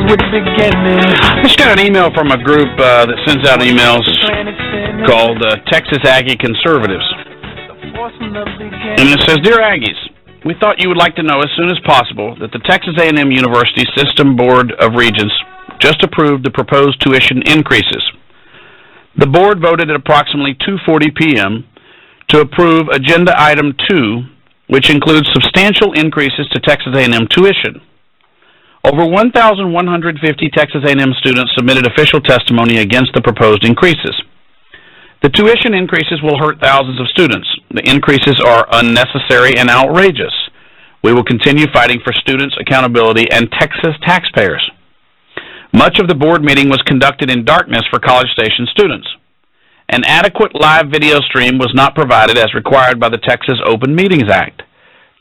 the beginning. I just got an email from a group that sends out emails called Texas Aggie Conservatives. And it says, Dear Aggies, we thought you would like to know as soon as possible that the Texas A&M University System Board of Regents just approved the proposed tuition increases. The board voted at approximately 2:40 p.m. to approve Agenda Item 2, which includes substantial increases to Texas A&M tuition. Over 1,150 Texas A&M students submitted official testimony against the proposed increases. The tuition increases will hurt thousands of students. The increases are unnecessary and outrageous. We will continue fighting for students' accountability and Texas taxpayers. Much of the board meeting was conducted in darkness for College Station students. An adequate live video stream was not provided as required by the Texas Open Meetings Act.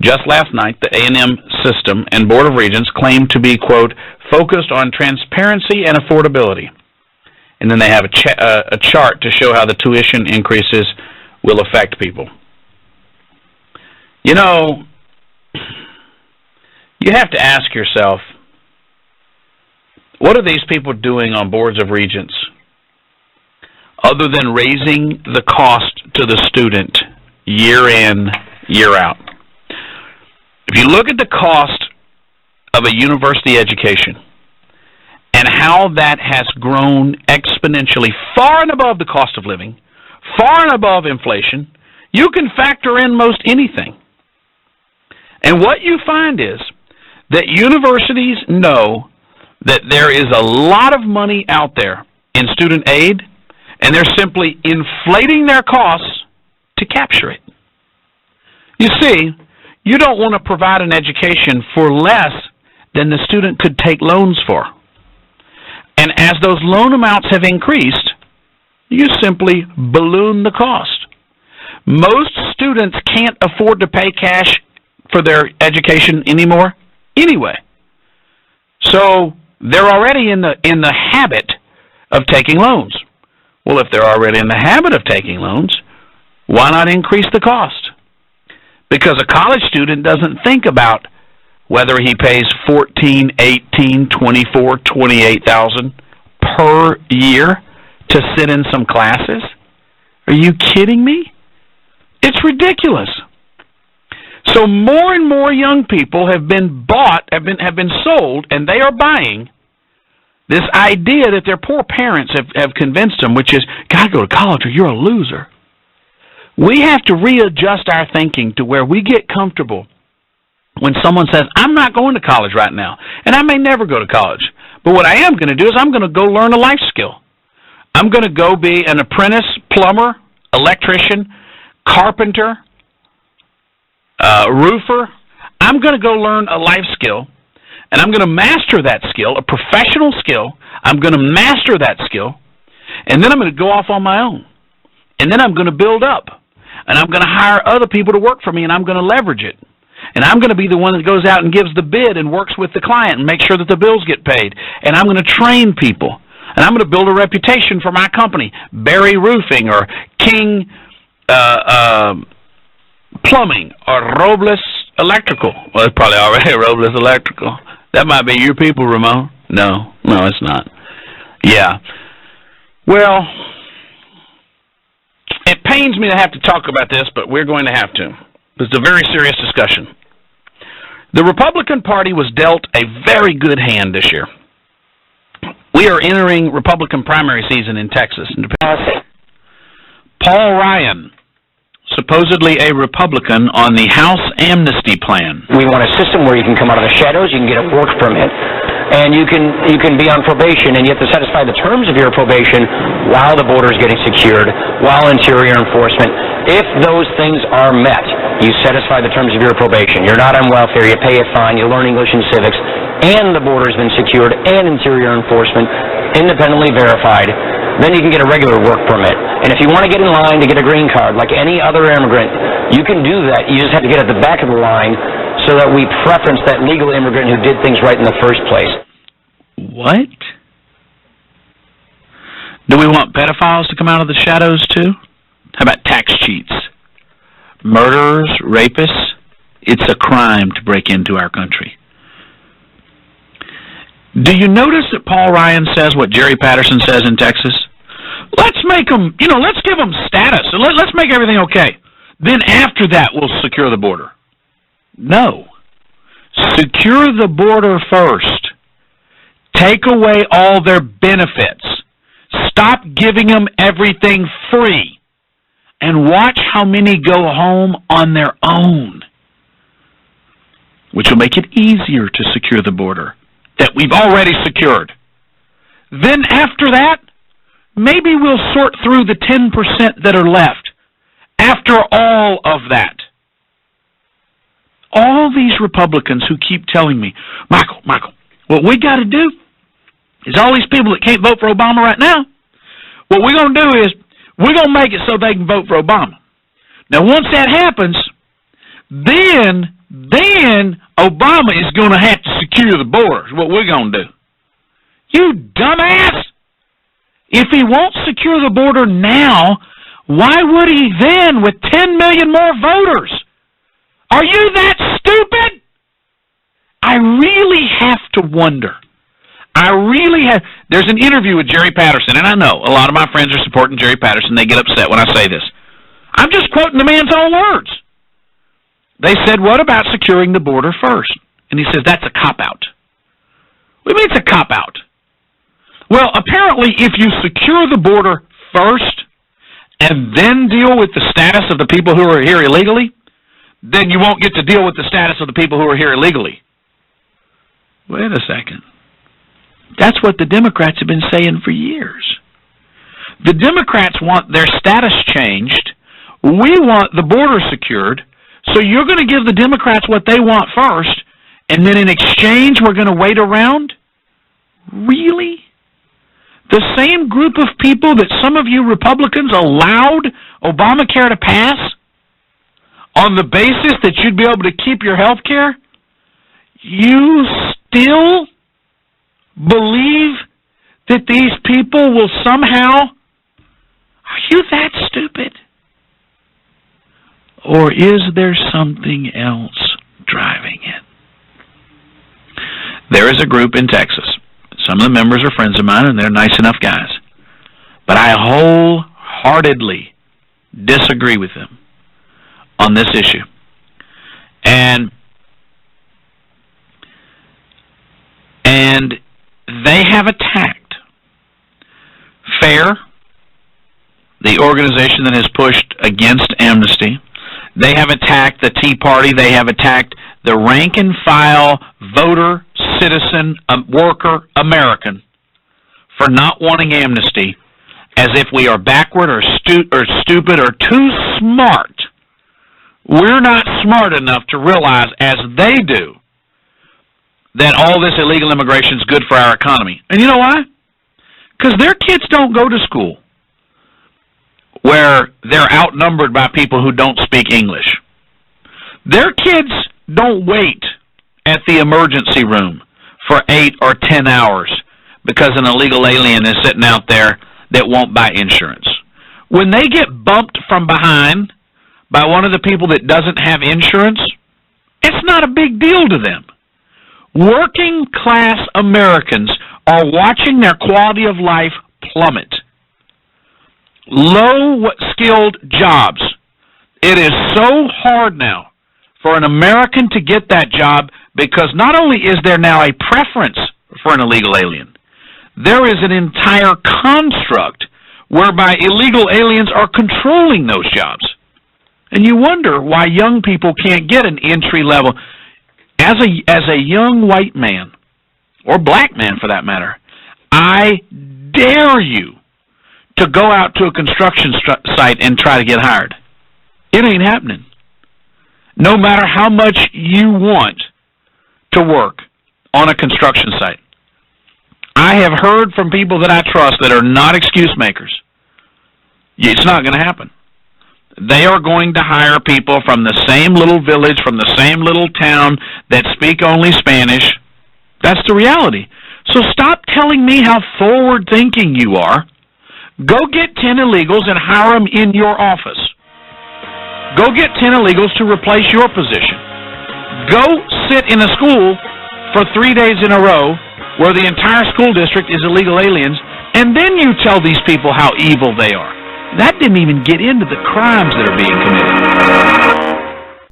Just last night, the A&M system and Board of Regents claimed to be, quote, focused on transparency and affordability. And then they have a chart to show how the tuition increases will affect people. You know, you have to ask yourself, what are these people doing on boards of regents other than raising the cost to the student year in, year out? If you look at the cost of a university education and how that has grown exponentially far and above the cost of living, far and above inflation, you can factor in most anything. And what you find is that universities know that there is a lot of money out there in student aid, and they're simply inflating their costs to capture it. You see, you don't want to provide an education for less than the student could take loans for. And as those loan amounts have increased, you simply balloon the cost. Most students can't afford to pay cash for their education anymore anyway. So they're already in the habit of taking loans. Well, if they're already in the habit of taking loans, why not increase the cost? Because a college student doesn't think about whether he pays $14,000, $18,000, $24,000, $28,000 per year to sit in some classes. Are you kidding me? It's ridiculous. So more and more young people have been sold, and they are buying this idea that their poor parents have convinced them, which is, gotta go to college or you're a loser. We have to readjust our thinking to where we get comfortable when someone says, I'm not going to college right now, and I may never go to college, but what I am going to do is I'm going to go learn a life skill. I'm going to go be an apprentice plumber, electrician, carpenter, roofer. I'm going to go learn a life skill, and I'm going to master that skill, a professional skill. I'm going to master that skill, and then I'm going to go off on my own. And then I'm going to build up, and I'm going to hire other people to work for me, and I'm going to leverage it. And I'm going to be the one that goes out and gives the bid and works with the client and makes sure that the bills get paid. And I'm going to train people. And I'm going to build a reputation for my company, Barry Roofing or King Plumbing or Robles Electrical. Well, it's probably already Robles Electrical. That might be your people, Ramon. No, it's not. Yeah. Well, it pains me to have to talk about this, but we're going to have to. It's a very serious discussion. The Republican Party was dealt a very good hand this year. We are entering Republican primary season in Texas. Paul Ryan, supposedly a Republican on the House amnesty plan. We want a system where you can come out of the shadows, you can get a work permit, and you can be on probation, and you have to satisfy the terms of your probation while the border is getting secured, while interior enforcement. If those things are met, you satisfy the terms of your probation. You're not on welfare, you pay a fine, you learn English and civics, and the border has been secured, and interior enforcement independently verified, then you can get a regular work permit. And if you want to get in line to get a green card, like any other immigrant, you can do that. You just have to get at the back of the line so that we preference that legal immigrant who did things right in the first place. What? Do we want pedophiles to come out of the shadows too? How about tax cheats? Murderers, rapists? It's a crime to break into our country. Do you notice that Paul Ryan says what Jerry Patterson says in Texas? Let's make them, let's give them status. Let's make everything okay. Then after that, we'll secure the border. No. Secure the border first. Take away all their benefits. Stop giving them everything free. And watch how many go home on their own. Which will make it easier to secure the border that we've already secured. Then after that, maybe we'll sort through the 10% that are left. After all of that. All these Republicans who keep telling me, Michael, what we got to do is all these people that can't vote for Obama right now, what we're going to do is we're going to make it so they can vote for Obama. Now, once that happens, then Obama is going to have to secure the borders. What we're going to do. You dumbass! If he won't secure the border now, why would he then with 10 million more voters? Are you that stupid? I really have to wonder. There's an interview with Jerry Patterson, and I know a lot of my friends are supporting Jerry Patterson. They get upset when I say this. I'm just quoting the man's own words. They said, what about securing the border first? And he says, that's a cop-out. What do you mean it's a cop-out? Well, apparently if you secure the border first and then deal with the status of the people who are here illegally, then you won't get to deal with the status of the people who are here illegally. Wait a second. That's what the Democrats have been saying for years. The Democrats want their status changed. We want the border secured. So you're going to give the Democrats what they want first, and then in exchange we're going to wait around? Really? The same group of people that some of you Republicans allowed Obamacare to pass on the basis that you'd be able to keep your health care, you still believe that these people will somehow... Are you that stupid? Or is there something else driving it? There is a group in Texas. Some of the members are friends of mine, and they're nice enough guys. But I wholeheartedly disagree with them on this issue. And they have attacked FAIR, the organization that has pushed against amnesty. They have attacked the Tea Party. They have attacked the rank-and-file voter, citizen, worker, American for not wanting amnesty, as if we are backward or stupid or too smart. We're not smart enough to realize, as they do, that all this illegal immigration is good for our economy. And you know why? Because their kids don't go to school where they're outnumbered by people who don't speak English. Their kids don't wait at the emergency room for 8 or 10 hours because an illegal alien is sitting out there that won't buy insurance. When they get bumped from behind by one of the people that doesn't have insurance, it's not a big deal to them. Working class Americans are watching their quality of life plummet. Low-skilled jobs. It is so hard now for an American to get that job because not only is there now a preference for an illegal alien, there is an entire construct whereby illegal aliens are controlling those jobs. And you wonder why young people can't get an entry level. As a young white man, or black man for that matter, I dare you to go out to a construction site and try to get hired. It ain't happening. No matter how much you want to work on a construction site. I have heard from people that I trust that are not excuse makers. It's not going to happen. They are going to hire people from the same little village, from the same little town that speak only Spanish. That's the reality. So stop telling me how forward-thinking you are. Go get 10 illegals and hire them in your office. Go get 10 illegals to replace your position. Go sit in a school for 3 days in a row where the entire school district is illegal aliens, and then you tell these people how evil they are. That didn't even get into the crimes that are being committed.